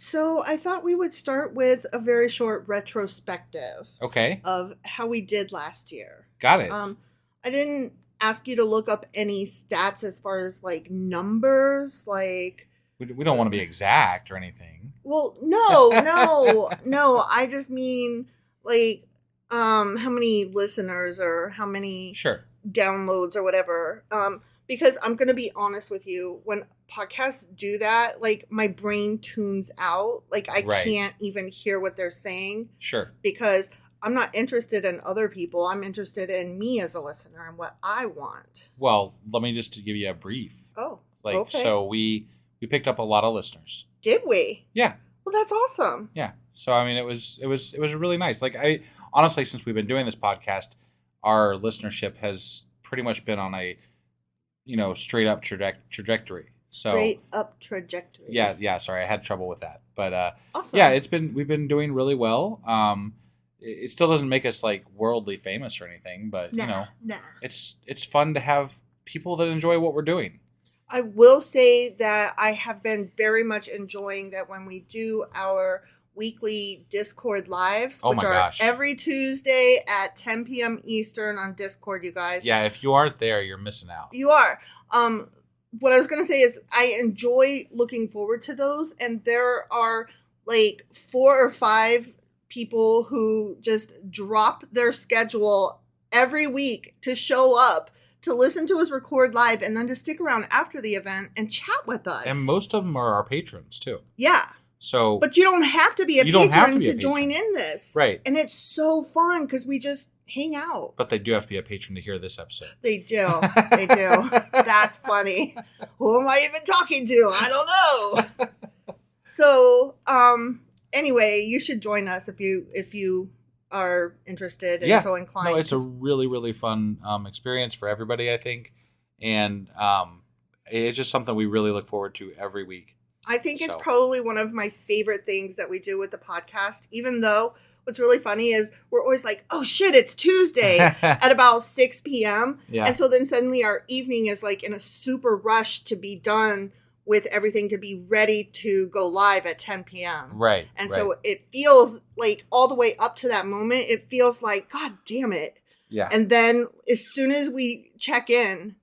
So I thought we would start with a very short retrospective Okay. of how we did last year. Got it. I didn't ask you to look up any stats as far as like numbers, like. We don't want to be exact or anything. Well, no. I just mean like, how many listeners or how many Sure. downloads or whatever. Because I'm gonna be honest with you, when podcasts do that, like my brain tunes out. Like I Right. can't even hear what they're saying Sure. because I'm not interested in other people. I'm interested in me as a listener and what I want. Well, let me just give you a brief. Oh, Like, okay. so we picked up a lot of listeners. Did we? Yeah. Well, that's awesome. Yeah. So I mean, it was really nice. Like I honestly, since we've been doing this podcast, our listenership has pretty much been on a straight up trajectory. So Straight up trajectory. yeah. Sorry, I had trouble with that, but Awesome. yeah, we've been doing really well. It still doesn't make us like worldly famous or anything, but Nah. it's fun to have people that enjoy what we're doing. I will say that I have been very much enjoying that when we do our weekly Discord lives, Oh which my are gosh. every Tuesday at 10 p.m. Eastern on Discord, you guys. Yeah, if you aren't there, you're missing out. You are. What I was going to say is I enjoy looking forward to those, and there are like 4 or 5 people who just drop their schedule every week to show up to listen to us record live and then to stick around after the event and chat with us. And most of them are our patrons too. Yeah. So, but you don't have to be a patron to join in this. Right. And it's so fun because we just hang out. But they do have to be a patron to hear this episode. They do. They do. That's funny. Who am I even talking to? I don't know. So, anyway, you should join us if you are interested and so inclined. No, it's a really, really fun experience for everybody, I think. And it's just something we really look forward to every week. I think it's probably one of my favorite things that we do with the podcast, even though what's really funny is we're always like, oh shit, it's Tuesday at about 6 p.m. Yeah. And so then suddenly our evening is like in a super rush to be done with everything to be ready to go live at 10 p.m. Right. And so it feels like all the way up to that moment, it feels like, God damn it. Yeah. And then as soon as we check in,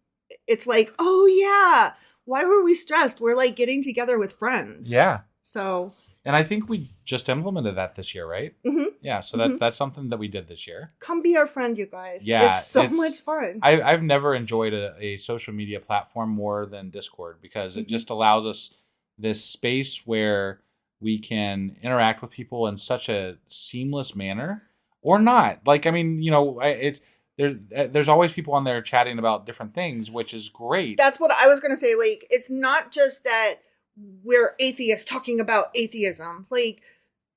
it's like, oh yeah. Why were we stressed? We're like getting together with friends. Yeah. So. And I think we just implemented that this year, right? Mm-hmm. Yeah. So that's something that we did this year. Come be our friend, you guys. Yeah. It's so much fun. I've never enjoyed a social media platform more than Discord because it just allows us this space where we can interact with people in such a seamless manner or not. Like, I mean, there's always people on there chatting about different things, which is great. That's what I was going to say. Like, it's not just that we're atheists talking about atheism. Like,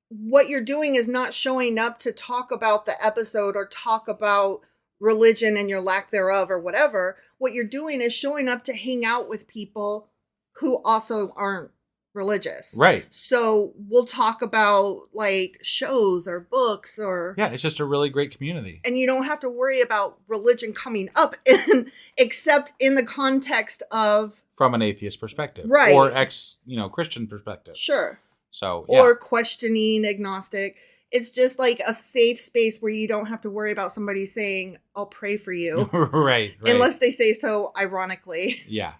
what you're doing is not showing up to talk about the episode or talk about religion and your lack thereof or whatever. What you're doing is showing up to hang out with people who also aren't religious. Right. So we'll talk about like shows or books or. Yeah, it's just a really great community. And you don't have to worry about religion coming up except in the context of. From an atheist perspective. Right. Or Christian perspective. Sure. So, yeah. Or questioning, agnostic. It's just like a safe space where you don't have to worry about somebody saying, I'll pray for you. Right. Unless they say so ironically. Yeah.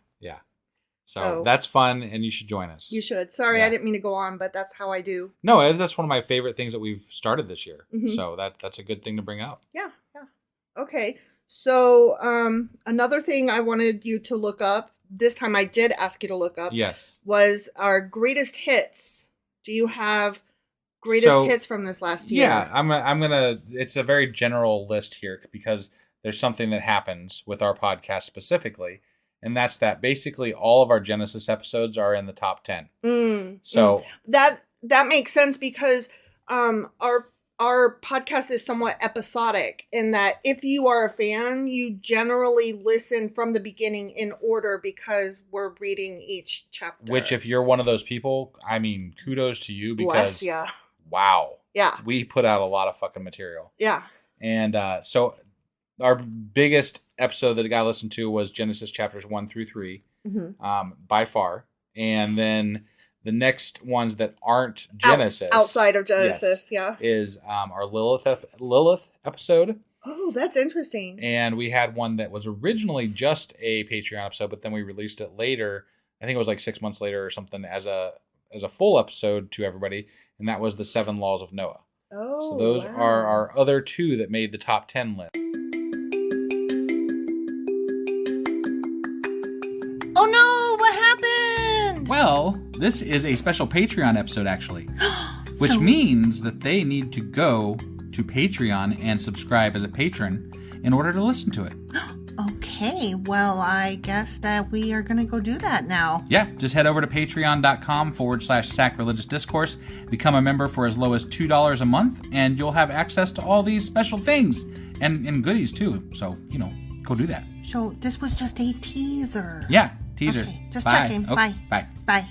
So that's fun, and you should join us. You should. Sorry, I didn't mean to go on, but that's how I do. No, that's one of my favorite things that we've started this year. Mm-hmm. So that's a good thing to bring up. Yeah. Okay. So another thing I wanted you to look up, this time I did ask you to look up. Yes. Was our greatest hits. Do you have greatest hits from this last year? Yeah, I'm gonna. It's a very general list here because there's something that happens with our podcast specifically. And that's that basically all of our Genesis episodes are in the top 10. So that makes sense because our podcast is somewhat episodic in that if you are a fan, you generally listen from the beginning in order because we're reading each chapter. Which, if you're one of those people, I mean, kudos to you because bless ya. Wow. Yeah. We put out a lot of fucking material. Yeah. And so our biggest episode that got listened to was Genesis chapters 1 through 3, by far. And then The next ones that aren't Genesis, outside of Genesis, is our Lilith episode. Oh, that's interesting. And we had one that was originally just a Patreon episode, but then we released it later. I think it was like 6 months later or something as a full episode to everybody, and that was the 7 Laws of Noah. Oh, so those are our other 2 that made the top 10 list. Oh no, what happened? Well, this is a special Patreon episode, actually, which means that they need to go to Patreon and subscribe as a patron in order to listen to it. Okay, well, I guess that we are going to go do that now. Yeah, just head over to patreon.com/sacrilegious discourse, become a member for as low as $2 a month, and you'll have access to all these special things and goodies too. So, go do that. So this was just a teaser. Yeah, teaser. Okay, just Bye. checking. Okay, Bye. Bye. Bye.